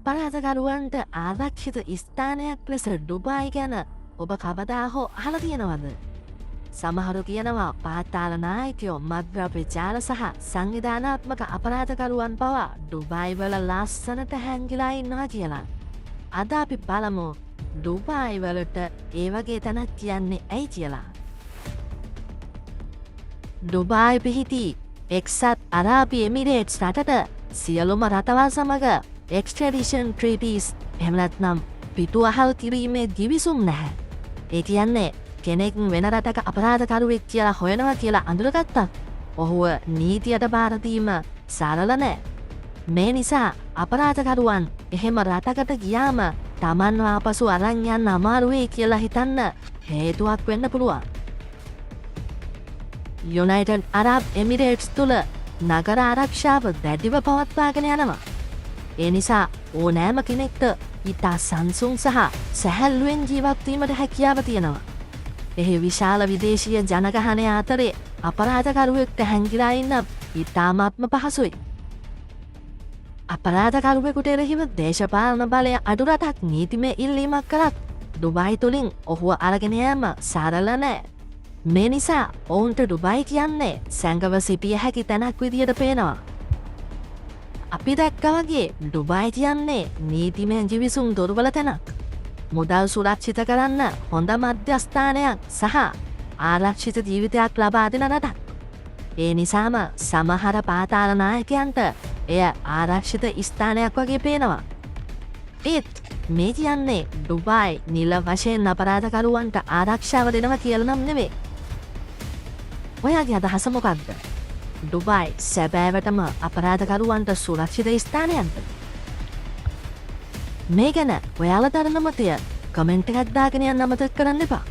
අපරාධකරුවන්ට ආරක්ෂිත ස්ථානයක් ලෙස ඩුබායි ගැන ඔබ කවදා හෝ අහලා තියෙනවද? සමහරු කියනවා පාතාල නායකයෝ මත්ද්‍රව්‍ය ජාල සහ සංවිධානාත්මක අපරාධකරුවන් පවා ඩුබායි වල ලස්සනට හැංගිලා ඉන්නවා කියලා. අද අපි බලමු ඩුබායි වලට ඒ වගේ තැනක් කියන්නේ ඇයි කියලා. ඩුබායි පිහිටි එක්සත් අරාබි එමිරේට්ස් රටට සියලුම රටවල් සමග එක්ස්ට්‍රැඩිෂන් ට්‍රීටිස් එහෙම නැත්නම් පිටුවහල් කිරීමේ ගිවිසුම් නැහැ. ඒ කියන්නේ කෙනෙක් වෙන රටක අපරාධකරුවෙක් කියලා හොයනවා කියලා අඳුරගත්තත් ඔහුව නීතියට බාර දීම සරල නෑ. මේ නිසා අපරාධකරුවන් එහෙම රටකට ගියාම Tamanව ආපසු අරන් යන්න අමාරු වෙයි කියලා හිතන්න හේතුවක් වෙන්න පුළුවන්. යුනයිටඩ් අරබ් එමිරේට්ස් තුල නගර ආරක්ෂාව දැඩිව පවත්වාගෙන යනවා. ඒ නිසා ඕනෑම කෙනෙක්ට ඉතා සංසුන් සහ සැහැල්ලුවෙන් ජීවත් වීමට හැකියාව තියෙනවා. එහි විශාල විදේශීය ජනගහනය අතරේ අපරාධකරුවෙක්ට හැංගිලා ඉන්න ඉතාමත්ම පහසුයි. අපරාධකරුවෙකුට එරෙහිව දේශපාලන බලය අඩු රටක් නීතිමය ඉල්ලීමක් කරත් ඩුබායි තුලින් ඔහුව අරගෙන යෑම සරල නෑ. මේ නිසා ඔවුන්ට ඩුබායි කියන්නේ සැඟව සිටිය හැකි තැනක් විදියට පේනවා. අපි දැක්ක වගේ ඩුබායි කියන්නේ නීතිමය ජිවිසුම් දුර්වල තැනක්. මුදල් සුරක්ෂිත කරන්න හොඳ මධ්‍යස්ථානයක් සහ ආරක්ෂිත ජීවිතයක් ලබා දෙන රටක්. ඒ නිසාම සමහර පාතාල නායකයන්ට එය ආරක්ෂිත ස්ථානයක් වගේ පේනවා. ඒත් මේ කියන්නේ ඩුබායි නිල වශයෙන් අපරාධකරුවන්ට ආරක්ෂාව දෙනවා කියලා නම් නෙවෙයි. ඔයාගේ අදහස මොකක්ද? ඩුබායි සැබෑවටම අපරාධකරුවන්ට සුරක්ෂිත ස්ථානයක්ද? මේ ගැන ඔයාලා දරන මතය කමෙන්ට් එකක් දාගෙන යන්න අමතක කරන්න එපා.